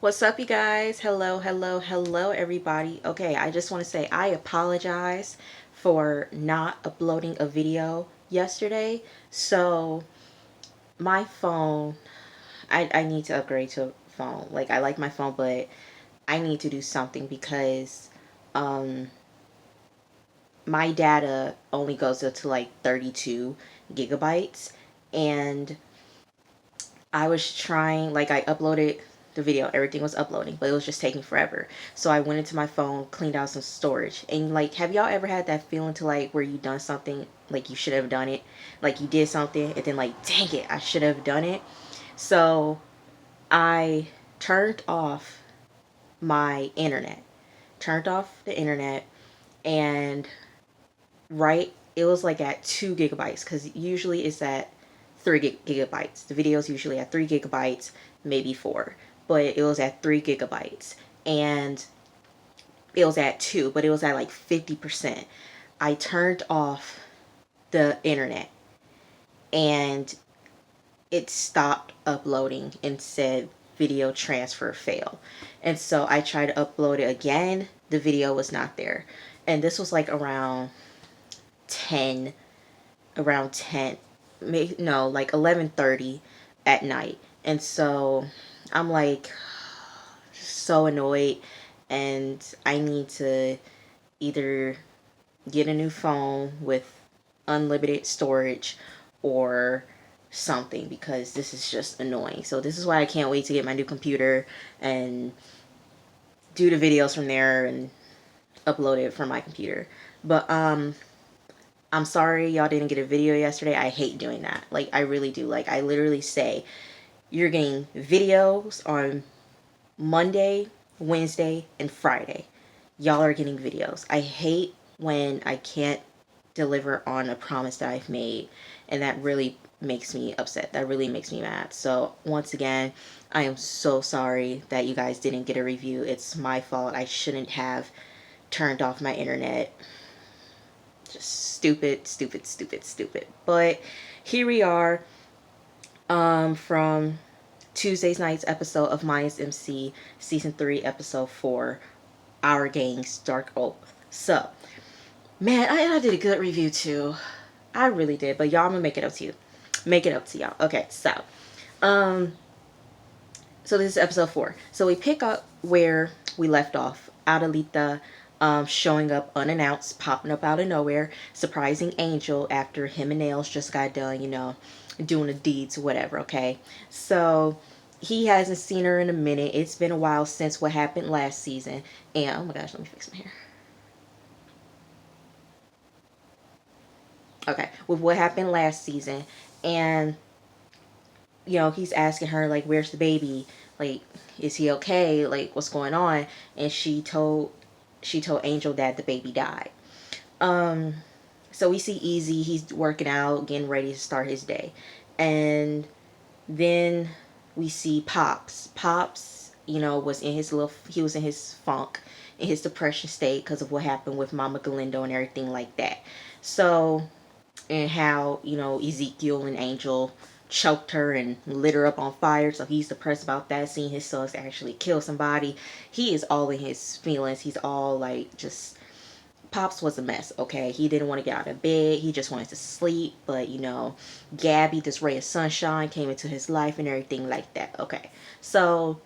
What's up, you guys? Hello, everybody. Okay, I just want to say I apologize for not uploading a video yesterday. So, my phone, I need to upgrade to a phone. Like, I like my phone, but I need to do something because um, my data only goes up to like 32 gigabytes. And I was trying, like, I uploaded the video, everything was uploading, but it was just taking forever. So I went into my phone, cleaned out some storage. And, like, have y'all ever had that feeling to, like, where you done something, like, you should have done it? Like, you did something, and then, like, dang it, I should have done it. So I turned off my internet, turned off the internet, and right, it was like at 2 gigabytes because usually it's at 3 gigabytes. The video is usually at 3 gigabytes, maybe four, but it was at 3 gigabytes, and it was at two, but it was at like 50%. I turned off the internet and it stopped uploading and said video transfer fail. And so I tried to upload it again. The video was not there. And this was like 10 around 10, no, like 11:30 at night. And so I'm like so annoyed, and I need to either get a new phone with unlimited storage or something, because this is just annoying. So this is why I can't wait to get my new computer and do the videos from there and upload it from my computer. But I'm sorry y'all didn't get a video yesterday. I hate doing that. Like, I really do. Like, I literally say, you're getting videos on Monday, Wednesday, and Friday. Y'all are getting videos. I hate when I can't deliver on a promise that I've made, and that really makes me upset. That really makes me mad. So, once again, I am so sorry that you guys didn't get a review. It's my fault. I shouldn't have turned off my internet. Just stupid, stupid, stupid, stupid. But here we are, from Tuesday's night's episode of Mayans MC, season 3, episode 4, Our Gang's Dark Oath. So, man, I did a good review too. I really did, but y'all, I'm gonna make it up to you. Make it up to y'all. Okay, um, so this is episode 4. So we pick up where we left off. Adelita showing up unannounced, popping up out of nowhere, surprising Angel after him and Nails just got done, doing the deeds or whatever, okay? So he hasn't seen her in a minute. It's been a while since what happened last season. And, oh my gosh, let me fix my hair. Okay, with what happened last season. And he's asking her, like, where's the baby? Like, is he okay? Like, what's going on? And she told Angel that the baby died. Um, so we see Easy, he's working out, getting ready to start his day. And then we see Pops. Pops, he was in his funk, in his depression state because of what happened with Mama Galindo and everything like that. So, and how, Ezekiel and Angel choked her and lit her up on fire. So he's depressed about that, seeing his sons actually kill somebody. He is all in his feelings. He's all like, just, Pops was a mess, okay? He didn't want to get out of bed. He just wanted to sleep. But, Gabby, this ray of sunshine, came into his life and everything like that, okay? So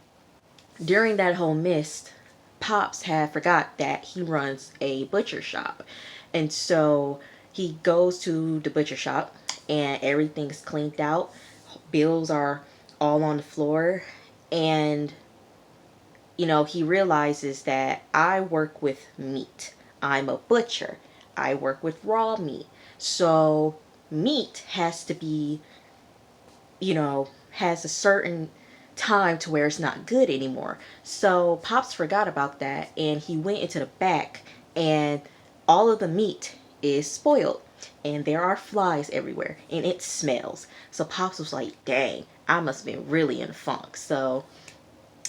during that whole mist, Pops had forgot that he runs a butcher shop. And so he goes to the butcher shop and everything's cleaned out. Bills are all on the floor. And, he realizes that I work with meat. I'm a butcher. I work with raw meat. So meat has to be, has a certain time to where it's not good anymore. So Pops forgot about that and he went into the back, and all of the meat is spoiled and there are flies everywhere and it smells. So Pops was like, dang, I must have been really in a funk. So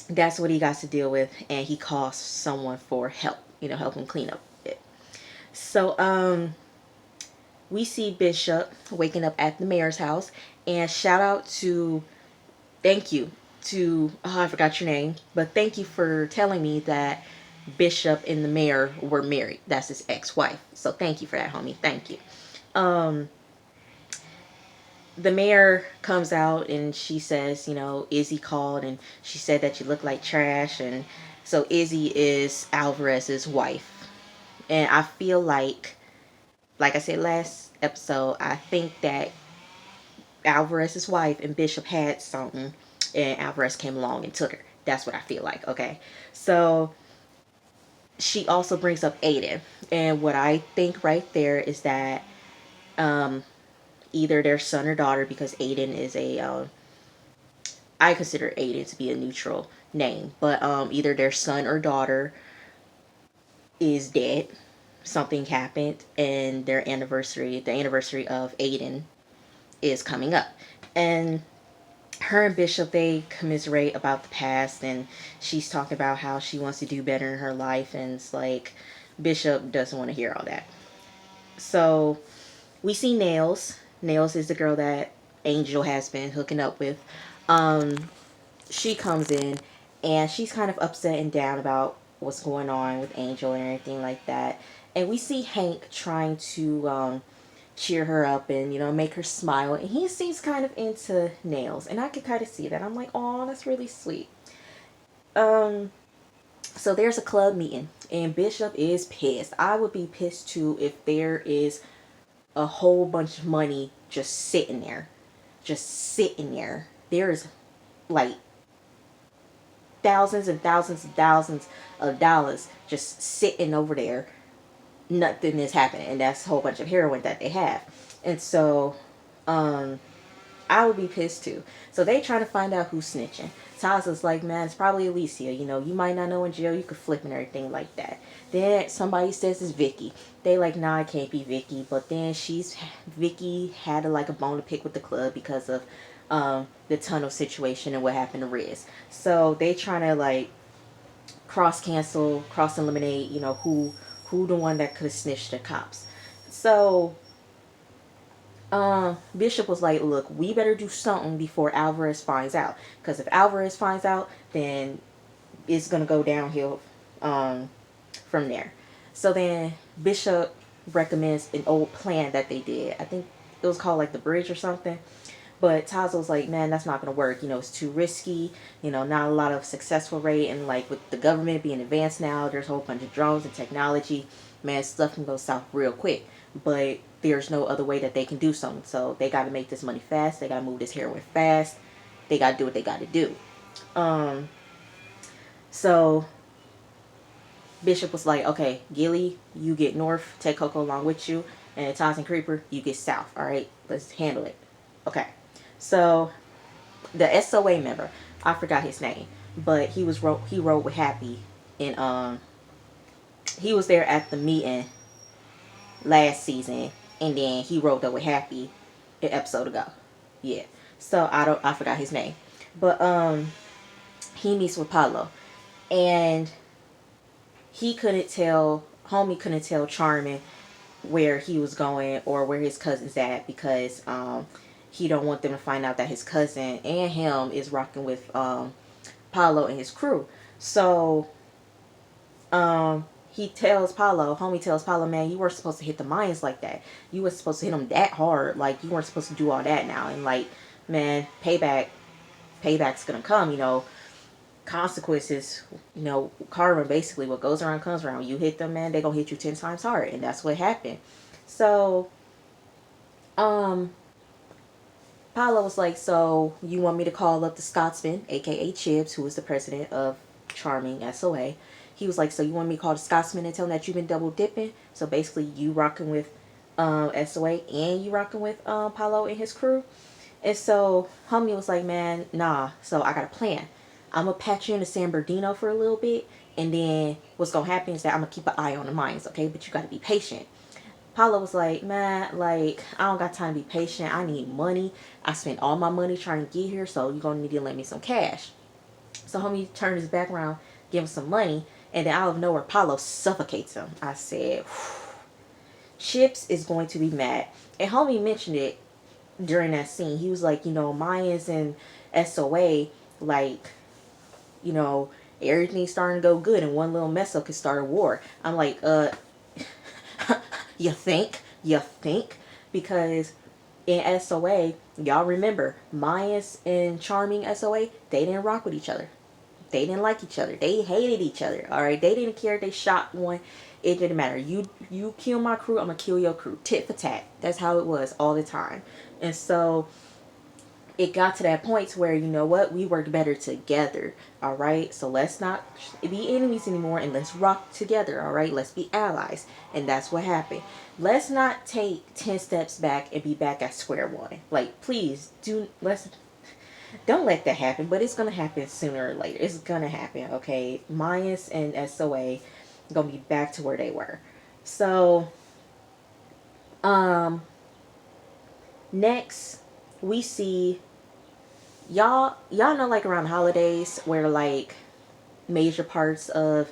that's what he got to deal with, and he calls someone for help, help him clean up it. So we see Bishop waking up at the mayor's house, and shout out to, thank you to, oh, I forgot your name, but thank you for telling me that Bishop and the mayor were married. That's his ex-wife. So thank you for that, homie. Thank you. Um, the mayor comes out and she says, Izzy called and she said that you look like trash. And so Izzy is Alvarez's wife. And I feel like I said last episode, I think that Alvarez's wife and Bishop had something and Alvarez came along and took her. That's what I feel like. Okay. So she also brings up Aiden. And what I think right there is that um, either their son or daughter, because Aiden is I consider Aiden to be a neutral name, but either their son or daughter is dead. Something happened, and the anniversary of Aiden, is coming up, and her and Bishop, they commiserate about the past, and she's talking about how she wants to do better in her life, and it's like Bishop doesn't want to hear all that. So we see Nails. Nails is the girl that Angel has been hooking up with. Um, she comes in and she's kind of upset and down about what's going on with Angel and everything like that. And we see Hank trying to cheer her up and make her smile. And he seems kind of into Nails, and I can kind of see that. I'm like, oh, that's really sweet. Um, so there's a club meeting, and Bishop is pissed. I would be pissed too if there is a whole bunch of money just sitting there. There's like thousands and thousands and thousands of dollars just sitting over there. Nothing is happening, and that's a whole bunch of heroin that they have. And so I would be pissed too. So they trying to find out who's snitching. Tasha's like, man, it's probably Alicia. You might not know in jail, you could flip and everything like that. Then somebody says it's Vicky. They like, nah, it can't be Vicky. But then Vicky had a bone to pick with the club because of the tunnel situation and what happened to Riz. So they trying to cross eliminate, who the one that could have snitched the cops. So Bishop was like, look, we better do something before Alvarez finds out. Because if Alvarez finds out, then it's going to go downhill from there. So then Bishop recommends an old plan that they did. I think it was called the bridge or something. But Tazo was like, man, that's not going to work. It's too risky. Not a lot of successful rate. And with the government being advanced now, there's a whole bunch of drones and technology. Man, stuff can go south real quick. But there's no other way that they can do something. So they got to make this money fast. They got to move this heroin fast. They got to do what they got to do. So Bishop was like, okay, Gilly, you get north. Take Coco along with you. And Taz and Creeper, you get south. All right, let's handle it. Okay. So the SOA member, I forgot his name, but he rode with Happy, and he was there at the meeting last season, and then he rode up with Happy an episode ago. Yeah. So I forgot his name. But he meets with Paulo, and homie couldn't tell Charmin where he was going or where his cousin's at, because he don't want them to find out that his cousin and him is rocking with Paulo and his crew. So homie tells Paulo, man, you weren't supposed to hit the Mayans like that. You were supposed to hit them that hard. You weren't supposed to do all that now. And man, payback's gonna come. Consequences, karma, basically what goes around comes around. You hit them, man, they gonna hit you 10 times hard, and that's what happened. So Paolo was like, so you want me to call up the Scotsman, aka Chips, who is the president of Charming SOA. He was like, so you want me to call the Scotsman and tell him that you've been double dipping? So basically you rocking with SOA and you rocking with Paolo and his crew. And so homie was like, man, nah, so I got a plan. I'm going to patch you into San Bernardino for a little bit, and then what's going to happen is that I'm going to keep an eye on the mines, okay? But you got to be patient. Paolo was like, man, I don't got time to be patient. I need money. I spent all my money trying to get here, so you're going to need to lend me some cash. So homie turned his back around, give him some money, and then out of nowhere, Paolo suffocates him. I said, Chips is going to be mad. And homie mentioned it during that scene. He was like, Mayans and SOA, Like, you know, everything's starting to go good and one little mess up could start a war. I'm like, you think? You think? Because in SOA, y'all remember, Mayans and Charming SOA, they didn't rock with each other. They didn't like each other. They hated each other. All right, they didn't care. They shot one. It didn't matter. You kill my crew, I'm gonna kill your crew. Tit for tat. That's how it was all the time. And so it got to that point to where, you know what, we work better together. All right, so let's not be enemies anymore and let's rock together. All right, let's be allies. And that's what happened. Let's not take 10 steps back and be back at square one. Like, please do. Let's don't let that happen. But it's gonna happen sooner or later. It's gonna happen. Okay, Mayans and SOA gonna be back to where they were. So next we see y'all know, like, around holidays where, like, major parts of,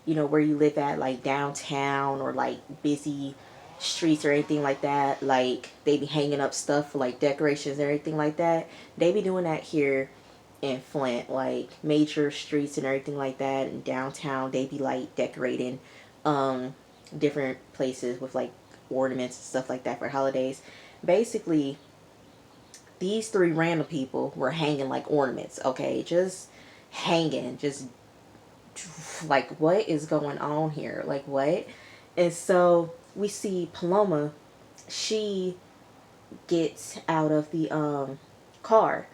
you know, where you live at, like downtown or like busy streets or anything like that, like they be hanging up stuff for like decorations and everything like that. They be doing that here in Flint, like major streets and everything like that, and downtown they be like decorating different places with like ornaments and stuff like that for holidays. Basically, these three random people were hanging like ornaments, okay? Just hanging, just like, what is going on here? Like, what? And so we see Paloma, she gets out of the car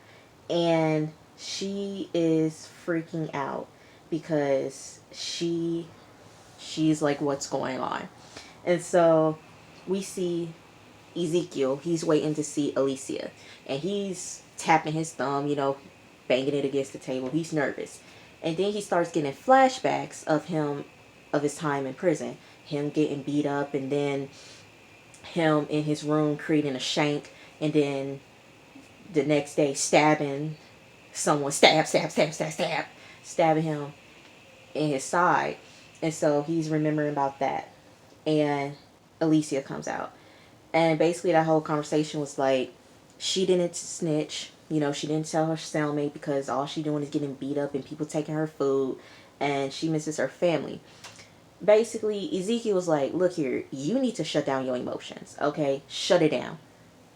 and she is freaking out because she's like, what's going on? And so we see Ezekiel, he's waiting to see Alicia, and he's tapping his thumb, you know, banging it against the table. He's nervous. And then he starts getting flashbacks of him, of his time in prison, him getting beat up, and then him in his room creating a shank, and then the next day stabbing someone, stabbing him in his side. And so he's remembering about that. And Alicia comes out. And basically that whole conversation was like, she didn't snitch. You know, she didn't tell her cellmate because all she doing is getting beat up and people taking her food, and she misses her family. Basically, Ezekiel was like, look here, you need to shut down your emotions, okay? Shut it down.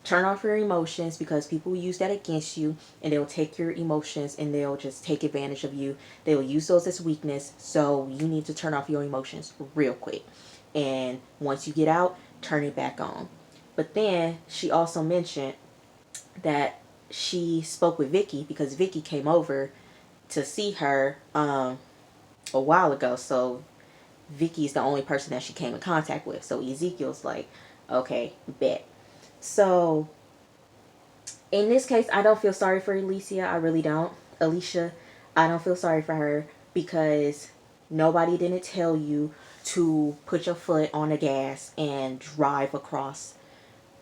Turn off your emotions, because people will use that against you, and they'll take your emotions and they'll just take advantage of you. They will use those as weakness, so you need to turn off your emotions real quick. And once you get out, turn it back on. But then she also mentioned that she spoke with Vicky because Vicky came over to see her a while ago. So Vicky's the only person that she came in contact with. So Ezekiel's like, okay, bet. So in this case, I don't feel sorry for Alicia. I really don't. Alicia, I don't feel sorry for her because nobody didn't tell you to put your foot on the gas and drive across,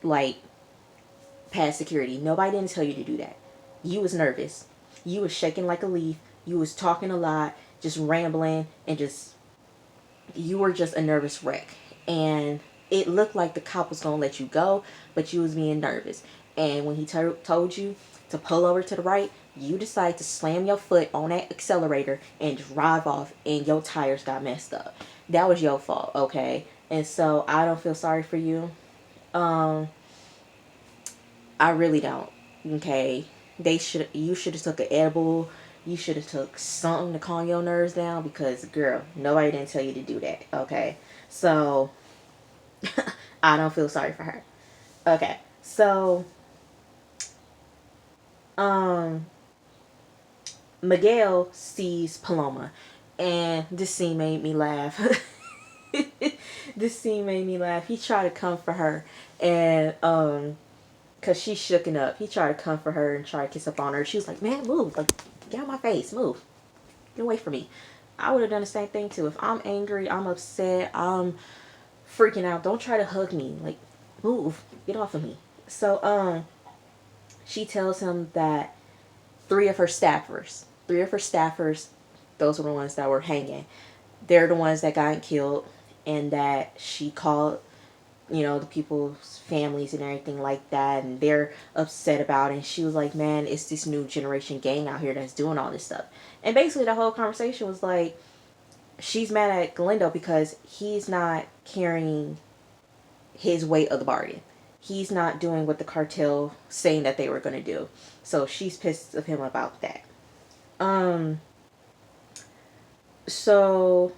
like, past security. Nobody didn't tell you to do that. You was nervous. You was shaking like a leaf. You was talking a lot, just rambling, and just, you were just a nervous wreck. And it looked like the cop was going to let you go, but you was being nervous. And when he told you to pull over to the right, you decided to slam your foot on that accelerator and drive off, and your tires got messed up. That was your fault, okay? And so I don't feel sorry for you. I really don't. Okay, you should have took an edible. You should have took something to calm your nerves down, because, girl, nobody didn't tell you to do that. Okay, so I don't feel sorry for her. Okay, so Miguel sees Paloma, and this scene made me laugh. This scene made me laugh. He tried to comfort her, and cause she's shooken up. He tried to comfort her and try to kiss up on her. She was like, "Man, move! Like, get out of my face, move, get away from me." I would have done the same thing too. If I'm angry, I'm upset, I'm freaking out, don't try to hug me. Like, move, get off of me. So she tells him that three of her staffers, those were the ones that were hanging. They're the ones that got killed, and that she called the people's families and everything like that, and they're upset about it. And she was like, man, it's this new generation gang out here that's doing all this stuff. And basically the whole conversation was like, she's mad at Galindo because he's not carrying his weight of the bargain. He's not doing what the cartel saying that they were going to do. So she's pissed of him about that. Um so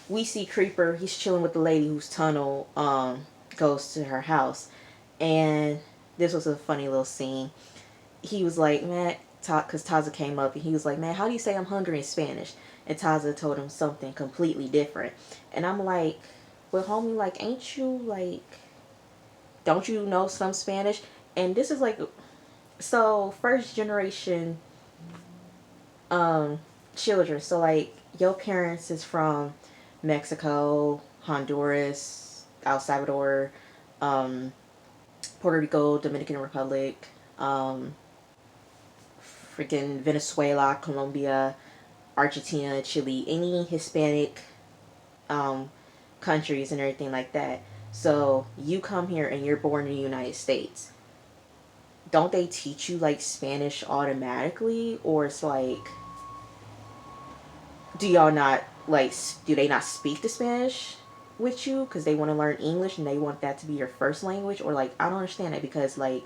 we see Creeper, he's chilling with the lady whose tunnel goes to her house. And this was a funny little scene. He was like, man, because Taza came up and he was like, man, how do you say I'm hungry in Spanish? And Taza told him something completely different. And I'm like, well, homie, like, ain't you, like, don't you know some Spanish? And this is like, so first generation um children. So like your parents is from Mexico, Honduras, El Salvador, um, Puerto Rico, Dominican Republic, um, freaking Venezuela, Colombia, Argentina, Chile, any Hispanic um, countries and everything like that. So you come here and you're born in the United States. Don't they teach you like Spanish automatically, or it's like, do y'all not like, do they not speak the Spanish with you because they want to learn English and they want that to be your first language? Or like, I don't understand it, because like,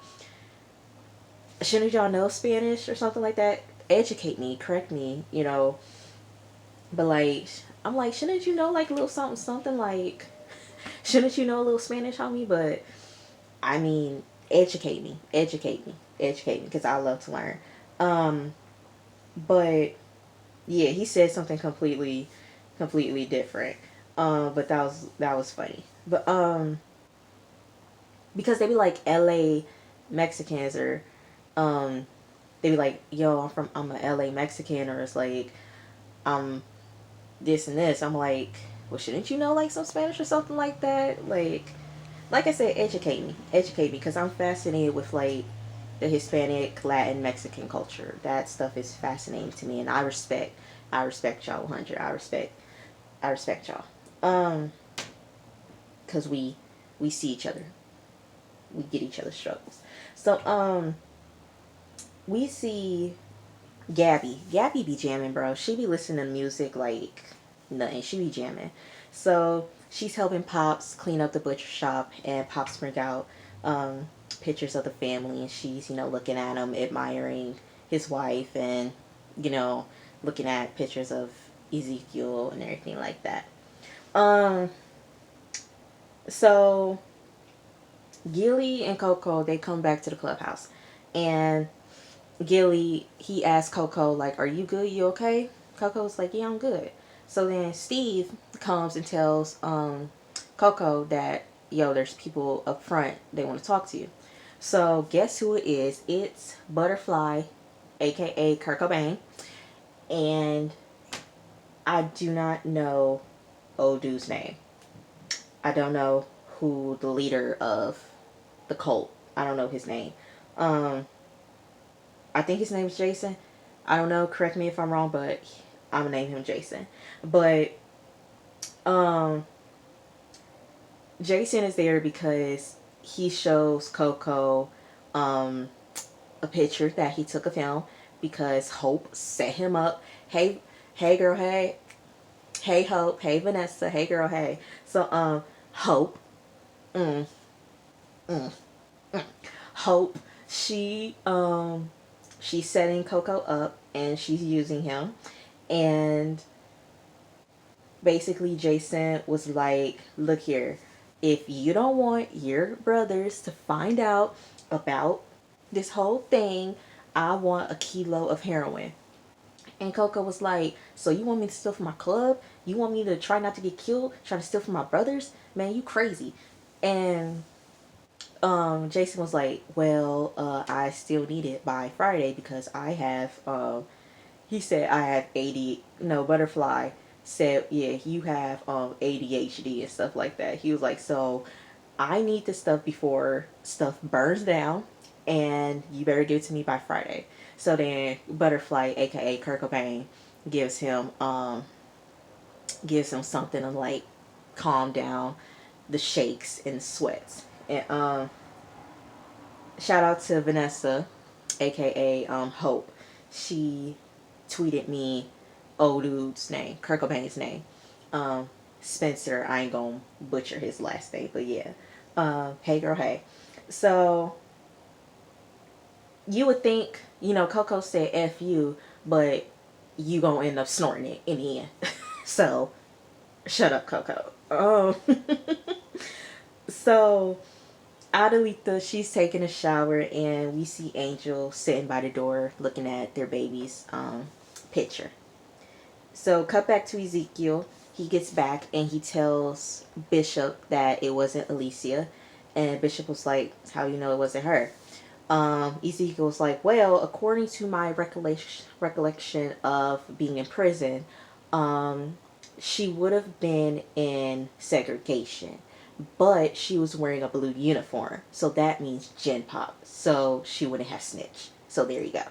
shouldn't y'all know Spanish or something like that? Educate me, correct me, but like, I'm like, shouldn't you know like a little something something, like, shouldn't you know a little Spanish, homie? But I mean, educate me, educate me, because I love to learn. um but yeah, he said something completely different. But that was funny. But because they be like LA Mexicans, or they be like, yo, I'm a LA Mexican, or it's like, I'm this and this. I'm like, well, shouldn't you know like some Spanish or something like that? Like I said, educate me, because I'm fascinated with like the Hispanic, Latin, Mexican culture. That stuff is fascinating to me, and I respect y'all 100. I respect y'all. Cause we see each other, we get each other's struggles. So we see Gabby. Gabby be jamming, bro. She be listening to music like nothing. She be jamming. So she's helping Pops clean up the butcher shop, and Pops bring out pictures of the family, and she's looking at him, admiring his wife, and you know looking at pictures of Ezekiel and everything like that. Um, so Gilly and Coco, they come back to the clubhouse, and Gilly, he asks Coco, like, are you good? You okay? Coco's like, yeah, I'm good. So then Steve comes and tells Coco that, yo, there's people up front, they want to talk to you. So guess who it is? It's Butterfly, aka Kurt Cobain, and I do not know old dude's name. I don't know who the leader of the cult. I don't know his name. Um, I think his name is Jason. I don't know. Correct me if I'm wrong, but I'm gonna name him Jason. But um, Jason is there because he shows Coco um, a picture that he took of him, because Hope set him up. Hey, hey, girl, hey, hey, Hope, hey, Vanessa, hey, girl, hey. So Hope, mm, mm, mm. Hope, she's setting Coco up, and she's using him. And basically Jason was like, look here, if you don't want your brothers to find out about this whole thing, I want a kilo of heroin. And Coco was like, so you want me to steal from my club? You want me to try not to get killed, try to steal from my brothers? Man, you crazy. And Jason was like, well, I still need it by Friday, because I have he said I have 80, no, Butterfly said, yeah, you have ADHD and stuff like that. He was like, so I need this stuff before stuff burns down, and you better give it to me by Friday. So then Butterfly, aka Kurt Cobain, gives him gives him something to like calm down, the shakes and sweats. And shout out to Vanessa, aka Hope. She tweeted me old dude's name, Kurt Cobain's name. Spencer, I ain't gonna butcher his last name, but yeah. Hey girl, hey. So you would think, Coco said F you, but you gonna end up snorting it in the end. So shut up, Coco. So Adelita, she's taking a shower, and we see Angel sitting by the door looking at their baby's picture. So cut back to Ezekiel. He gets back and he tells Bishop that it wasn't Alicia. And Bishop was like, how do you know it wasn't her? Ezekiel was like, well, according to my recollection of being in prison, she would have been in segregation, but she was wearing a blue uniform, so that means Gen Pop, so she wouldn't have snitched. So there you go.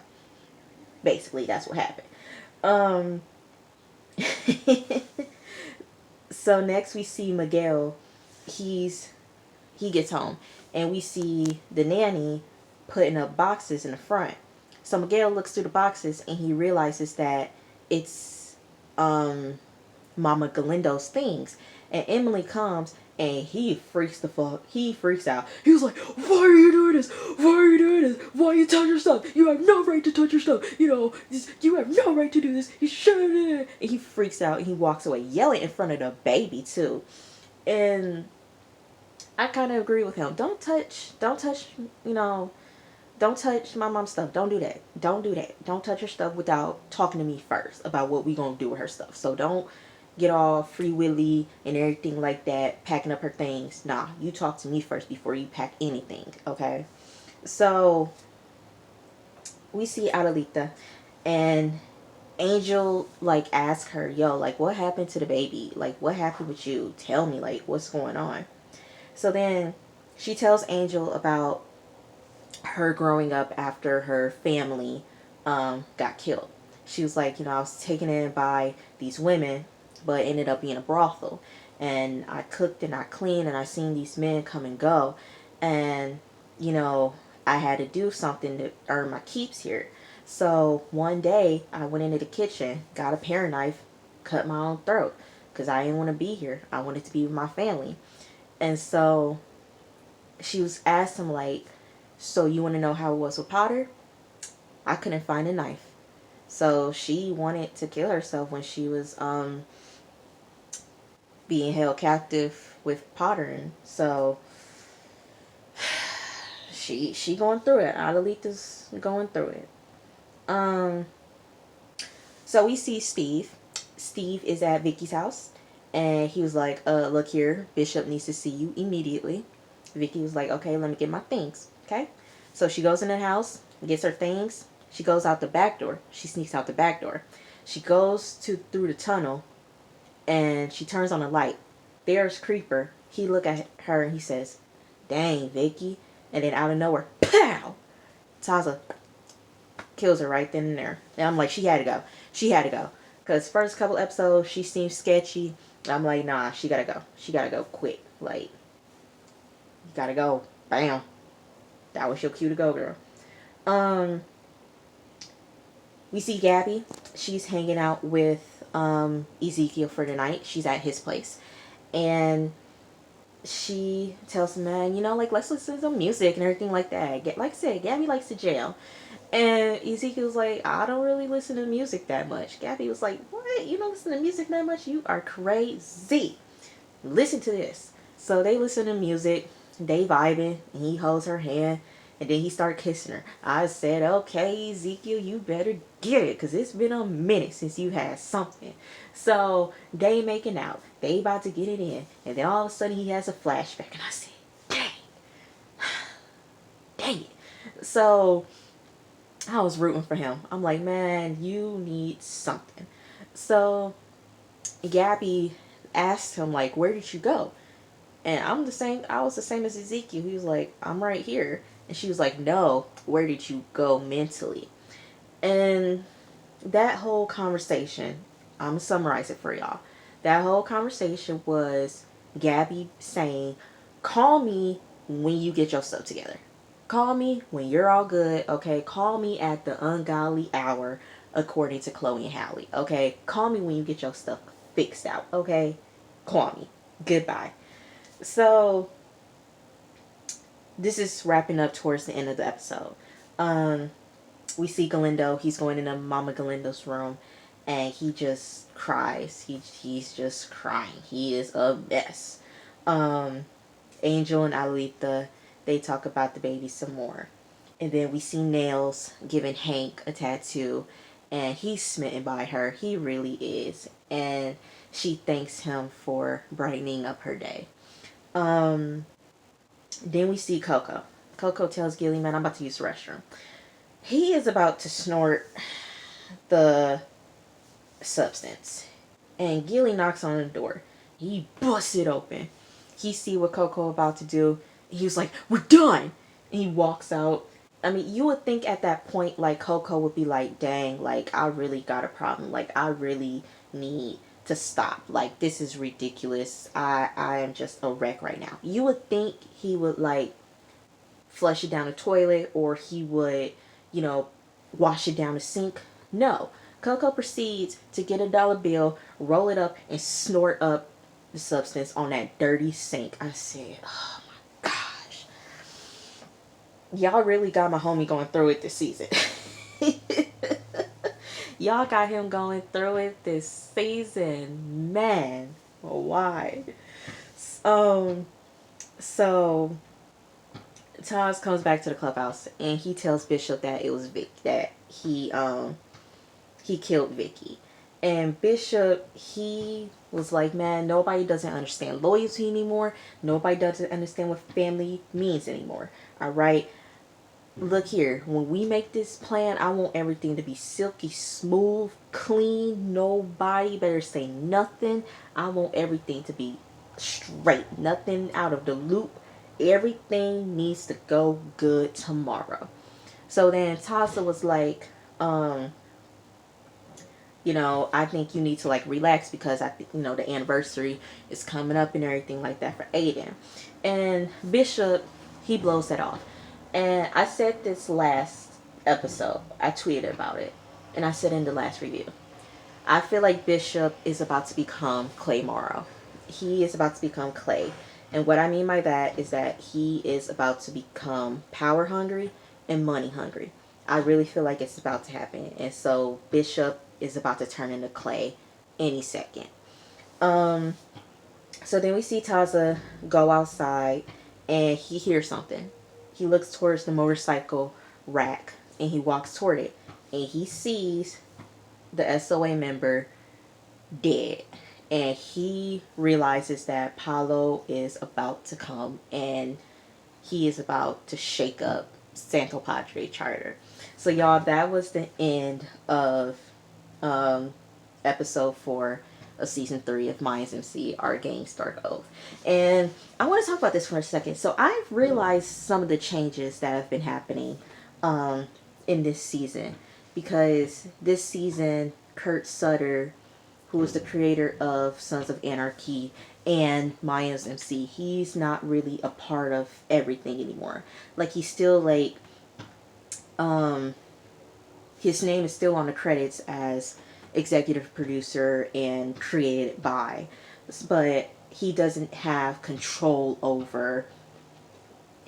Basically, that's what happened. Um, so next we see Miguel. He gets home, and we see the nanny putting up boxes in the front. So Miguel looks through the boxes and he realizes that it's Mama Galindo's things. And Emily comes and he freaks out. He was like, why are you doing this? Why are you doing this? Why you touch your stuff? You have no right to touch your stuff. You have no right to do this. You shouldn't. And he freaks out and he walks away, yelling in front of the baby too. And I kind of agree with him. Don't touch, don't touch my mom's stuff. Don't do that. Don't do that. Don't touch her stuff without talking to me first about what we gonna do with her stuff. So don't get all free willy and everything like that, packing up her things. Nah, you talk to me first before you pack anything, okay? So we see Adelita, and Angel like asks her, yo, like what happened to the baby? Like what happened with you? Tell me, like what's going on? So then she tells Angel about her growing up after her family got killed. She was like, I was taken in by these women, but ended up being a brothel. And I cooked and I cleaned and I seen these men come and go. And, I had to do something to earn my keeps here. So one day I went into the kitchen, got a paring knife, cut my own throat because I didn't want to be here. I wanted to be with my family. And so she was asked him like, so you want to know how it was with Potter? I couldn't find a knife. So she wanted to kill herself when she was being held captive with Potter. And so she going through it. Adelita's going through it. So we see Steve. Steve is at Vicky's house. And he was like, look here, Bishop needs to see you immediately. Vicky was like, okay, let me get my things. Okay? So she goes in the house, gets her things. She goes out the back door. She sneaks out the back door. She goes through the tunnel, and she turns on the light. There's Creeper. He look at her and he says, dang, Vicky. And then out of nowhere, pow! Taza kills her right then and there. And I'm like, she had to go. She had to go. Because first couple episodes, she seemed sketchy. I'm like, nah, she gotta go. She gotta go quick. Like, you gotta go. Bam. That was your cue to go, girl. We see Gabby. She's hanging out with Ezekiel for the night. She's at his place. And she tells him, man, like, let's listen to some music and everything like that. Like I said, Gabby likes to jail. And Ezekiel's like, I don't really listen to music that much. Gabby was like, what? You don't listen to music that much? You are crazy. Listen to this. So they listen to music. They vibing. And he holds her hand. And then he started kissing her. I said, okay, Ezekiel, you better get it. Because it's been a minute since you had something. So they making out. They about to get it in. And then all of a sudden he has a flashback. And I said, dang. Dang it. So I was rooting for him. I'm like, man, you need something. So Gabby asked him, like, where did you go? And I was the same as Ezekiel. He was like, I'm right here. And she was like, no, where did you go mentally? And that whole conversation, I'm going to summarize it for y'all. That whole conversation was Gabby saying, call me when you get your stuff together. Call me when you're all good, okay? Call me at the ungodly hour, according to Chloe and Hallie, okay? Call me when you get your stuff fixed out, okay? Call me. Goodbye. So, this is wrapping up towards the end of the episode. We see Galindo. He's going into Mama Galindo's room, and he just cries. He's just crying. He is a mess. Angel and Alita, they talk about the baby some more. And then we see Nails giving Hank a tattoo, and he's smitten by her. He really is. And she thanks him for brightening up her day. Then we see Coco. Coco tells Gilly, man, I'm about to use the restroom. He is about to snort the substance. And Gilly knocks on the door. He busts it open. He see what Coco about to do. He was like, we're done. And he walks out. I mean, you would think at that point, like, Coco would be like, dang, like, I really got a problem. Like, I really need to stop. Like, this is ridiculous. I am just a wreck right now. You would think he would, like, flush it down the toilet, or he would, you know, wash it down the sink. No. Coco proceeds to get a dollar bill, roll it up, and snort up the substance on that dirty sink. I said, oh my gosh. Y'all really got my homie going through it this season. Y'all got him going through it this season. Man, why? So Taz comes back to the clubhouse, and he tells Bishop that it was Vic, that he killed Vicky. And Bishop, he was like, man, nobody doesn't understand loyalty anymore. Nobody doesn't understand what family means anymore. All right. Look here, when we make this plan, I want everything to be silky smooth, clean. Nobody better say nothing. I want everything to be straight, nothing out of the loop. Everything needs to go good tomorrow. So then Tasa was like, you know, I think you need to like relax, because I think, you know, the anniversary is coming up and everything like that for Aiden. And Bishop, he blows that off. And I said this last episode, I tweeted about it, and I said in the last review, I feel like Bishop is about to become Clay Morrow. He is about to become Clay. And what I mean by that is that he is about to become power hungry and money hungry. I really feel like it's about to happen. And so Bishop is about to turn into Clay any second. So then we see Taza go outside, and he hears something. He looks towards the motorcycle rack, and he walks toward it, and he sees the SOA member dead. And he realizes that Paulo is about to come, and he is about to shake up Santo Padre Charter. So y'all, that was the end of episode 4 of season 3 of Mayans MC, Our Gang Stark Oath. And I want to talk about this for a second. So I've realized some of the changes that have been happening in this season, because this season Kurt Sutter, who is the creator of Sons of Anarchy and Mayans MC, he's not really a part of everything anymore. Like, he's still like, his name is still on the credits as executive producer and created by, but he doesn't have control over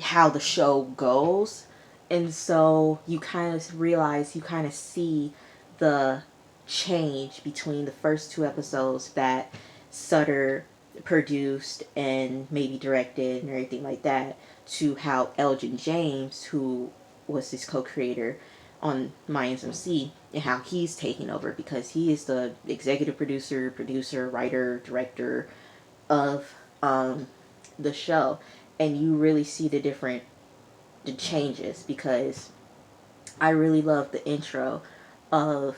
how the show goes. And so you kind of realize, you kind of see the change between the first 2 episodes that Sutter produced and maybe directed and everything like that, to how Elgin James, who was his co-creator on Mayans MC, and how he's taking over, because he is the executive producer, writer, director of the show. And you really see the changes, because I really love the intro of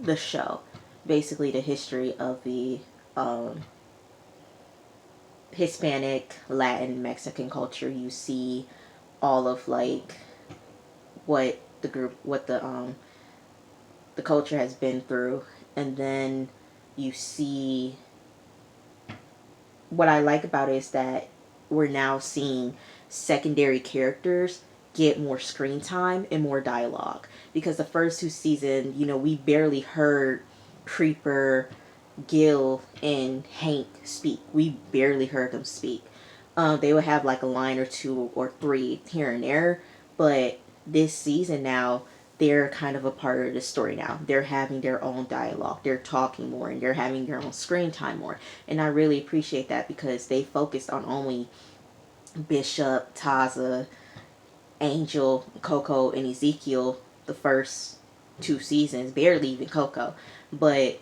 the show, basically the history of the Hispanic, Latin, Mexican culture. You see all of like what the culture has been through, and then you see what I like about it is that we're now seeing secondary characters get more screen time and more dialogue. Because the first two seasons, we barely heard Creeper, Gil, and Hank speak. We barely heard them speak. They would have like a line or two or three here and there, but this season now, they're kind of a part of the story now. They're having their own dialogue. They're talking more and they're having their own screen time more. And I really appreciate that because they focused on only Bishop, Taza, Angel, Coco, and Ezekiel the first two seasons, barely even Coco, but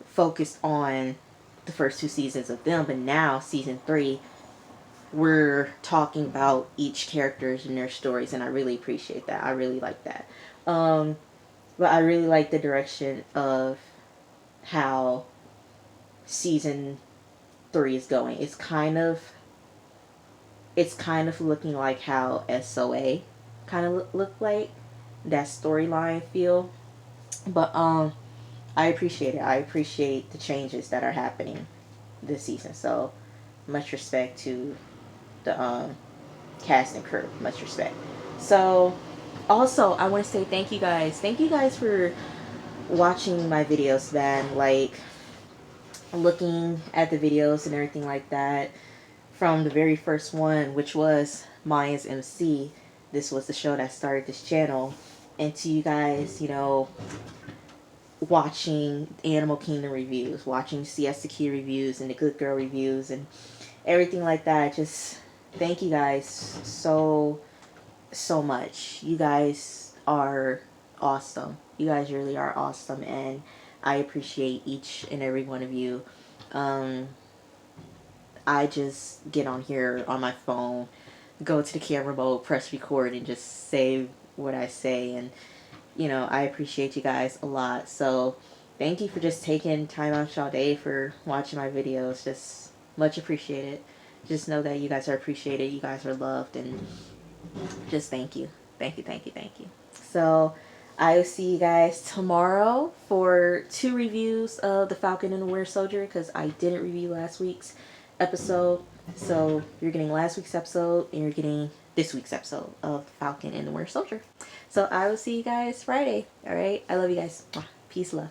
focused on the first two seasons of them. But now, season three, we're talking about each characters and their stories, and I really appreciate that. I really like that. Um, but I really like the direction of how season three is going. It's kind of looking like how SOA kind of looked like, that storyline feel. But I appreciate it. I appreciate the changes that are happening this season. So much respect to the cast and crew. Much respect. So also I want to say thank you guys. Thank you guys for watching my videos, man. Like looking at the videos and everything like that. From the very first one, which was Mayans MC. This was the show that started this channel. And to you guys, watching Animal Kingdom reviews, watching Siesta Key reviews, and the Good Girl reviews, and everything like that. Just thank you guys so much. You guys are awesome. You guys really are awesome, and I appreciate each and every one of you. I just get on here on my phone, go to the camera mode, press record, and just say what I say. And I appreciate you guys a lot. So thank you for just taking time out y'all day for watching my videos. Just much appreciated. Just know that you guys are appreciated. You guys are loved. And just thank you. Thank you, thank you, thank you. So I will see you guys tomorrow for 2 reviews of The Falcon and the Winter Soldier, because I didn't review last week's episode. So you're getting last week's episode and you're getting this week's episode of The Falcon and the Winter Soldier. So I will see you guys Friday. Alright? I love you guys. Peace, love.